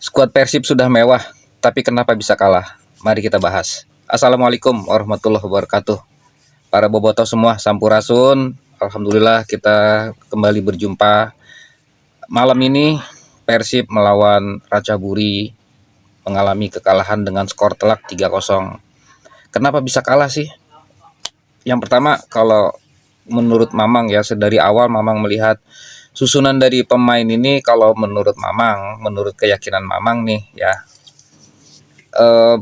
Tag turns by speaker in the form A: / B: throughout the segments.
A: Skuad Persib sudah mewah, tapi kenapa bisa kalah? Mari kita bahas. Assalamualaikum warahmatullahi wabarakatuh. Para bobotoh semua, sampurasun. Alhamdulillah kita kembali berjumpa. Malam ini Persib melawan Ratchaburi mengalami kekalahan dengan skor telak 3-0. Kenapa bisa kalah sih? Yang pertama, kalau menurut Mamang ya, dari awal Mamang melihat susunan dari pemain ini, kalau menurut Mamang, menurut keyakinan Mamang nih ya, eh,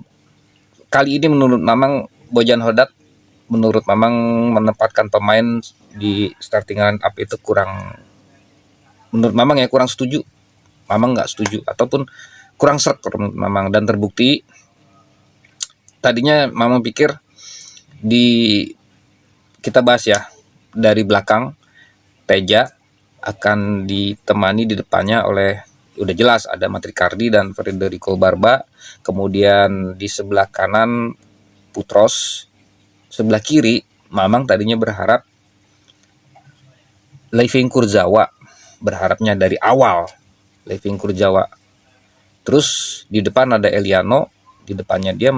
A: kali ini menurut Mamang Bojan Hodak menurut Mamang menempatkan pemain di starting line up itu kurang, menurut Mamang ya kurang setuju. Mamang nggak setuju ataupun kurang serk menurut Mamang, dan terbukti tadinya Mamang pikir di kita bahas ya dari belakang Teja akan ditemani di depannya oleh, udah jelas ada Matrikardi dan Federico Barba, kemudian di sebelah kanan Putros, sebelah kiri Mamang tadinya berharap Living Kurzawa, berharapnya dari awal Living Kurzawa. Terus di depan ada Eliano, di depannya dia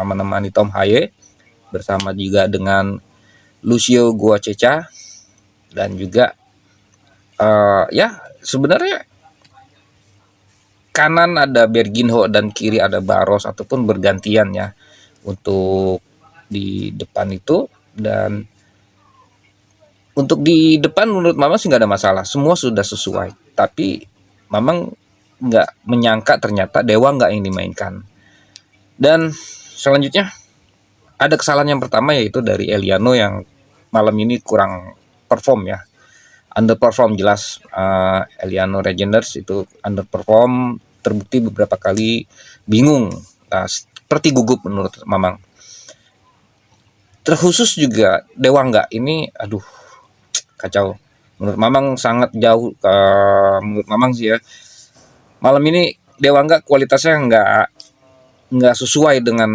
A: menemani Tom Haye bersama juga dengan Lucio Guaceca, dan juga ya sebenarnya kanan ada Berginho dan kiri ada Baros, ataupun bergantian ya untuk di depan itu. Dan untuk di depan menurut Mamang sih nggak ada masalah, semua sudah sesuai. Tapi Mamang nggak menyangka ternyata Dewa nggak yang dimainkan. Dan selanjutnya ada kesalahan yang pertama, yaitu dari Eliano yang malam ini kurang perform ya, underperform jelas. Eliano Regenders itu underperform, terbukti beberapa kali bingung, seperti gugup menurut Mamang. Terkhusus juga Dewa nggak ini, aduh kacau. Menurut Mamang sangat jauh, menurut Mamang sih ya, malam ini Dewa nggak kualitasnya nggak sesuai dengan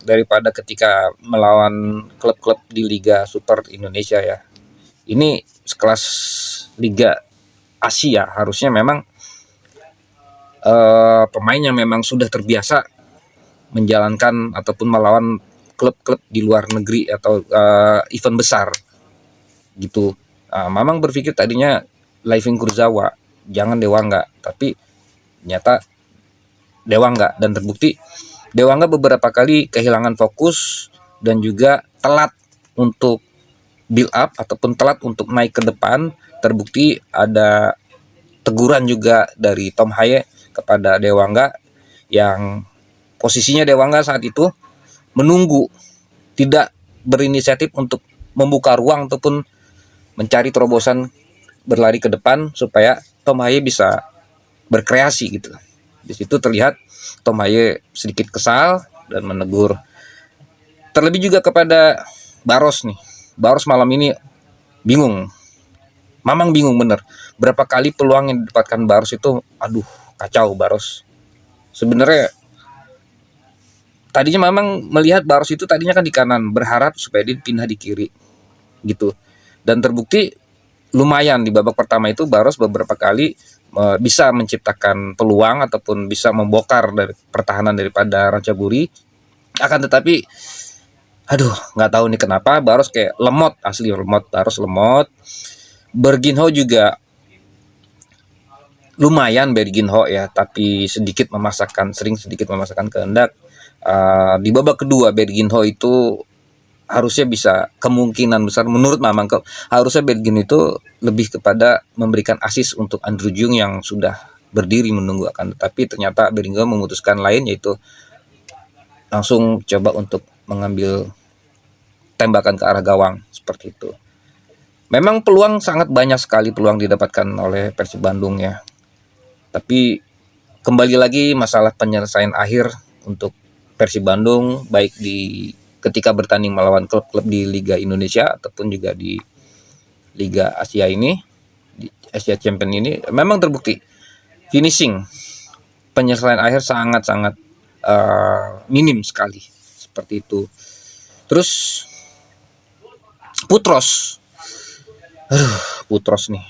A: daripada ketika melawan klub-klub di Liga Super Indonesia ya. Ini sekelas Liga Asia, harusnya memang pemain yang memang sudah terbiasa menjalankan ataupun melawan klub-klub di luar negeri atau event besar gitu. Mamang berpikir tadinya Living Kurzawa, jangan Dewa nggak, tapi ternyata Dewa nggak, dan terbukti Dewa nggak beberapa kali kehilangan fokus dan juga telat untuk build up ataupun telat untuk naik ke depan. Terbukti ada teguran juga dari Tom Haye kepada Dewangga, yang posisinya Dewangga saat itu menunggu, tidak berinisiatif untuk membuka ruang ataupun mencari terobosan berlari ke depan supaya Tom Haye bisa berkreasi gitu. Di situ terlihat Tom Haye sedikit kesal dan menegur. Terlebih juga kepada Baros nih. Baros malam ini bingung. Mamang bingung bener. Berapa kali peluang yang didapatkan Baros itu, aduh kacau Baros. Sebenarnya tadinya Mamang melihat Baros itu tadinya kan di kanan, berharap supaya dia pindah di kiri gitu. Dan terbukti lumayan di babak pertama itu Baros beberapa kali bisa menciptakan peluang ataupun bisa membongkar dari pertahanan daripada Ratchaburi. Akan tetapi aduh nggak tahu nih kenapa Baros kayak lemot, asli lemot. Baros lemot. Berginho juga lumayan Berginho ya, tapi sering sedikit memaksakan kehendak. Di babak kedua Berginho itu harusnya bisa, kemungkinan besar menurut Mamang harusnya Bergin itu lebih kepada memberikan asis untuk Andrew Jung yang sudah berdiri menunggu. Akan tetapi ternyata Bergin memutuskan lain, yaitu langsung coba untuk mengambil tembakan ke arah gawang seperti itu. Memang peluang sangat banyak sekali peluang didapatkan oleh Persib Bandung ya, tapi kembali lagi masalah penyelesaian akhir untuk Persib Bandung, baik di ketika bertanding melawan klub-klub di Liga Indonesia ataupun juga di Liga Asia ini, di Asia Champion ini, memang terbukti finishing penyelesaian akhir sangat-sangat minim sekali seperti itu. Terus Putros nih,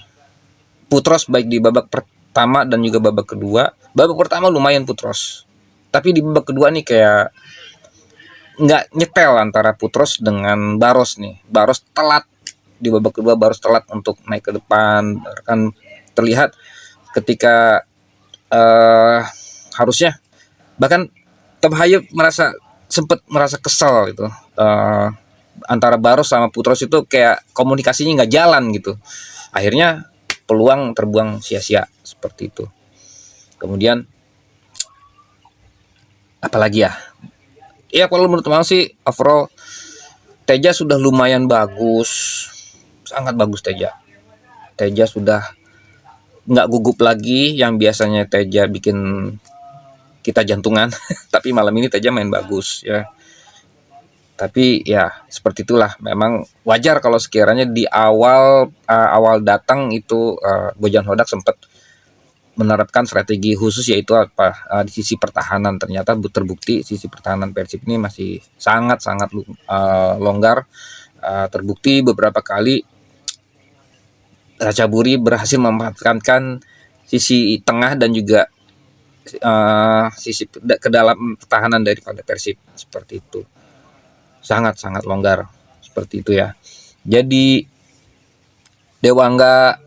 A: Putros baik di babak pertama dan juga babak kedua Babak pertama lumayan Putros, tapi di babak kedua nih kayak nggak nyetel antara Putros dengan Baros nih. Baros telat di babak kedua, Baros telat untuk naik ke depan. Kan terlihat ketika harusnya, bahkan Tom Haye sempat merasa kesal gitu, antara Baros sama Putros itu kayak komunikasinya nggak jalan gitu. Akhirnya peluang terbuang sia-sia seperti itu. Kemudian apalagi ya? Ya kalau menurut Bang sih overall Teja sudah lumayan bagus, sangat bagus Teja. Teja sudah nggak gugup lagi, yang biasanya Teja bikin kita jantungan, tapi malam ini Teja main bagus ya. Tapi ya seperti itulah, memang wajar kalau sekiranya di awal datang itu Bojan Hodak sempat menerapkan strategi khusus, yaitu di sisi pertahanan. Ternyata terbukti sisi pertahanan Persib ini masih sangat-sangat longgar. Terbukti beberapa kali Ratchaburi berhasil memanfaatkan sisi tengah dan juga sisi ke dalam pertahanan daripada Persib, seperti itu. Sangat-sangat longgar seperti itu ya. Jadi Dewangga,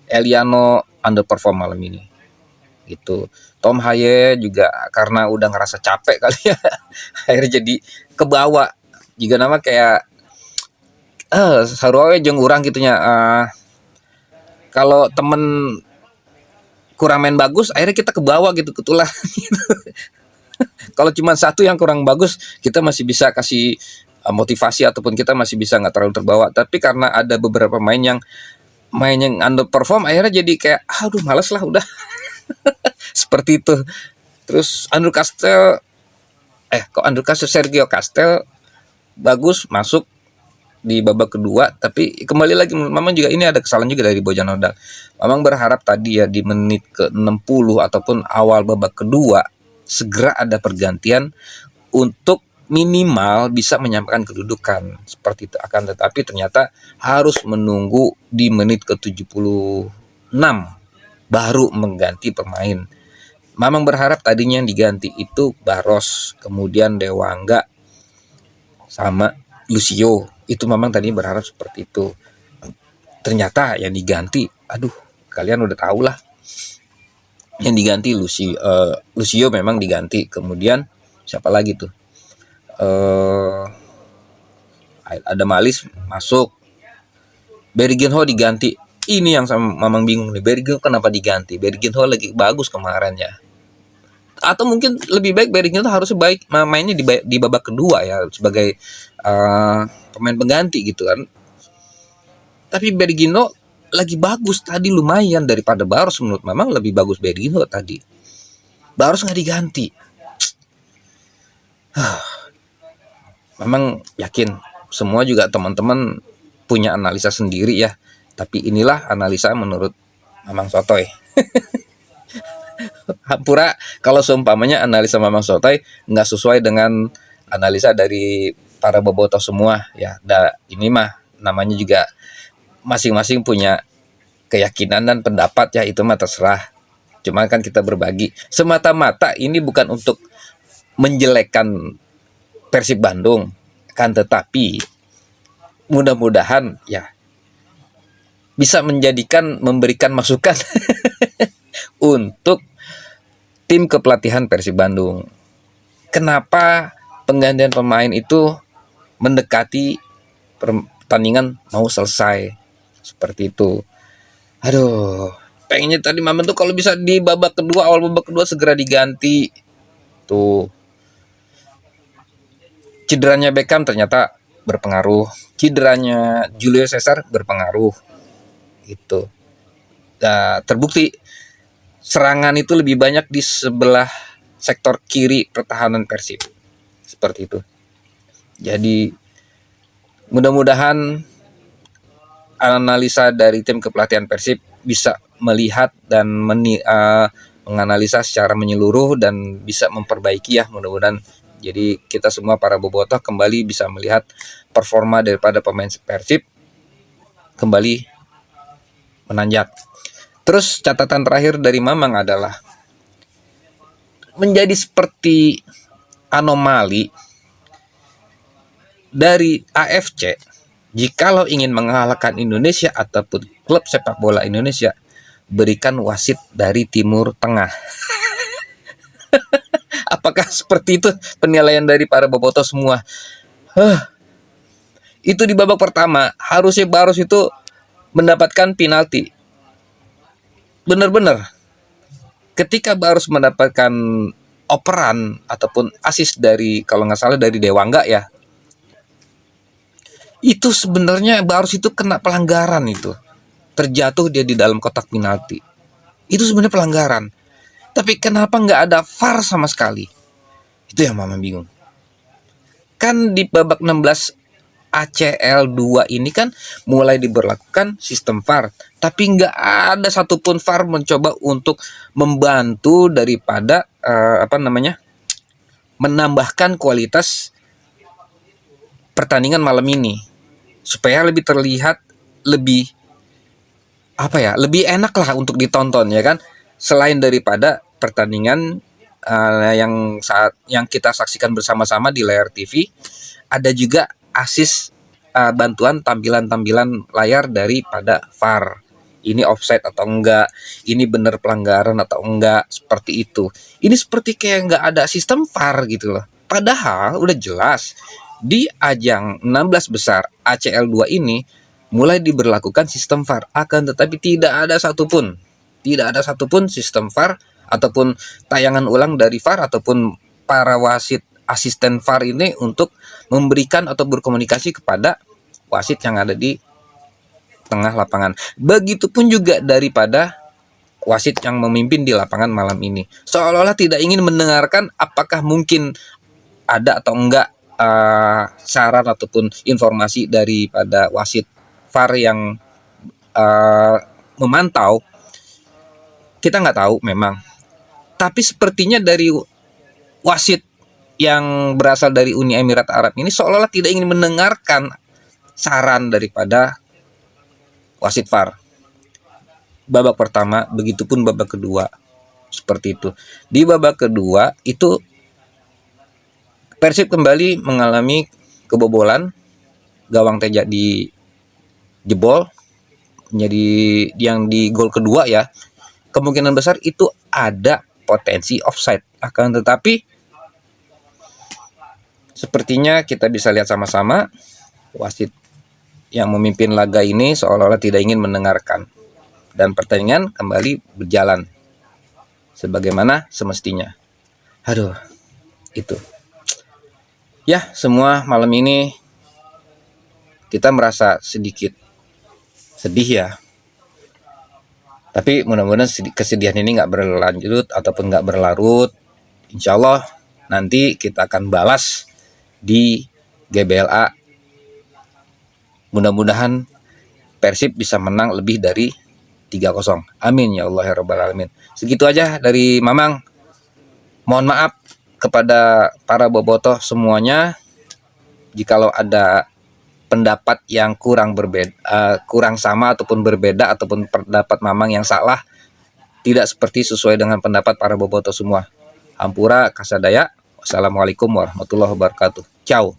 A: Eliano underperform malam ini gitu. Tom Haye juga karena udah ngerasa capek kali ya, akhirnya jadi kebawa juga nama kayak sarua jeung urang gitunya, kalau temen kurang main bagus akhirnya kita kebawa gitu, ketulah gitu. Kalau cuma satu yang kurang bagus, kita masih bisa kasih motivasi ataupun kita masih bisa nggak terlalu terbawa. Tapi karena ada beberapa main yang underperform, akhirnya jadi kayak aduh males lah udah. Seperti itu. Terus Sergio Castel bagus masuk di babak kedua, tapi kembali lagi memang juga ini ada kesalahan juga dari Bojan Hodak. Memang berharap tadi ya di menit ke-60 ataupun awal babak kedua segera ada pergantian untuk minimal bisa menyampaikan kedudukan seperti itu. Akan tetapi ternyata harus menunggu di menit ke-76 baru mengganti pemain. Memang berharap tadinya yang diganti itu Baros, kemudian Dewangga sama Lucio. Itu memang tadi berharap seperti itu. Ternyata yang diganti, aduh kalian udah tahu lah. Yang diganti Lucio memang diganti. Kemudian siapa lagi tuh? Ada Malis masuk. Berginho diganti. Ini yang memang bingung nih. Berginho kenapa diganti? Berginho lagi bagus kemarin ya. Atau mungkin lebih baik Berginho harusnya baik mainnya di babak kedua ya sebagai pemain pengganti gitu kan. Tapi Berginho lagi bagus tadi, lumayan daripada Baros. Menurut memang lebih bagus Berginho tadi. Baros nggak diganti. Memang yakin semua juga teman-teman punya analisa sendiri ya. Tapi inilah analisa menurut Mamang Sotoy. Hampura kalau seumpamanya analisa Mamang Sotoy nggak sesuai dengan analisa dari para bobotoh semua ya. Ini mah namanya juga masing-masing punya keyakinan dan pendapat ya, itu mah terserah. Cuma kan kita berbagi. Semata-mata ini bukan untuk menjelekkan Persib Bandung, kan, tetapi mudah-mudahan ya bisa memberikan masukan untuk tim kepelatihan Persib Bandung. Kenapa penggantian pemain itu mendekati pertandingan mau selesai seperti itu? Aduh, pengennya tadi Mamen tuh kalau bisa di awal babak kedua segera diganti. Tuh. Cederanya Beckham ternyata berpengaruh. Cederanya Julio Cesar berpengaruh. Itu. Terbukti serangan itu lebih banyak di sebelah sektor kiri pertahanan Persib. Seperti itu. Jadi mudah-mudahan analisa dari tim kepelatihan Persib bisa melihat dan menganalisa secara menyeluruh dan bisa memperbaiki ya, mudah-mudahan. Jadi kita semua para bobotoh kembali bisa melihat performa daripada pemain Persib kembali menanjak. Terus catatan terakhir dari Mamang adalah menjadi seperti anomali dari AFC. Jikalau ingin mengalahkan Indonesia ataupun klub sepak bola Indonesia, berikan wasit dari Timur Tengah. Apakah seperti itu penilaian dari para bobotoh semua? Itu di babak pertama harusnya Barus itu mendapatkan penalti. Benar-benar ketika Barus mendapatkan operan ataupun assist dari, kalau nggak salah dari Dewangga ya, itu sebenarnya Barus itu kena pelanggaran, itu terjatuh dia di dalam kotak penalti. Itu sebenarnya pelanggaran. Tapi kenapa nggak ada VAR sama sekali? Itu yang mama bingung. Kan di babak 16 ACL 2 ini kan mulai diberlakukan sistem VAR, tapi nggak ada satupun VAR mencoba untuk membantu daripada menambahkan kualitas pertandingan malam ini supaya lebih terlihat lebih lebih enak lah untuk ditonton, ya kan. Selain daripada pertandingan yang kita saksikan bersama-sama di layar TV, ada juga bantuan tampilan-tampilan layar daripada VAR. Ini offside atau enggak, ini benar pelanggaran atau enggak, seperti itu. Ini seperti kayak enggak ada sistem VAR gitu loh. Padahal udah jelas di ajang 16 besar ACL 2 ini mulai diberlakukan sistem VAR, akan tetapi tidak ada satupun sistem VAR ataupun tayangan ulang dari VAR ataupun para wasit asisten VAR ini untuk memberikan atau berkomunikasi kepada wasit yang ada di tengah lapangan. Begitupun juga daripada wasit yang memimpin di lapangan malam ini, seolah-olah tidak ingin mendengarkan apakah mungkin ada atau enggak saran ataupun informasi daripada wasit VAR yang memantau. Kita nggak tahu memang, tapi sepertinya dari wasit yang berasal dari Uni Emirat Arab ini seolah-olah tidak ingin mendengarkan saran daripada wasit VAR. Babak pertama, begitupun babak kedua, seperti itu. Di babak kedua itu Persib kembali mengalami kebobolan, gawang Teja dijebol, menjadi yang di gol kedua ya. Kemungkinan besar itu ada potensi offside, akan tetapi sepertinya kita bisa lihat sama-sama wasit yang memimpin laga ini seolah-olah tidak ingin mendengarkan, dan pertandingan kembali berjalan sebagaimana semestinya. Aduh, itu ya, semua malam ini kita merasa sedikit sedih ya. Tapi mudah-mudahan kesedihan ini nggak berlanjut ataupun nggak berlarut. Insya Allah nanti kita akan balas di GBLA. Mudah-mudahan Persib bisa menang lebih dari 3-0. Amin ya Allah ya Rabbal Alamin. Segitu aja dari Mamang. Mohon maaf kepada para bobotoh semuanya jikalau ada pendapat yang kurang sama ataupun berbeda, ataupun pendapat Mamang yang salah, tidak seperti sesuai dengan pendapat para bobotoh semua. Hampura kasadaya. Wassalamualaikum warahmatullahi wabarakatuh. Ciao.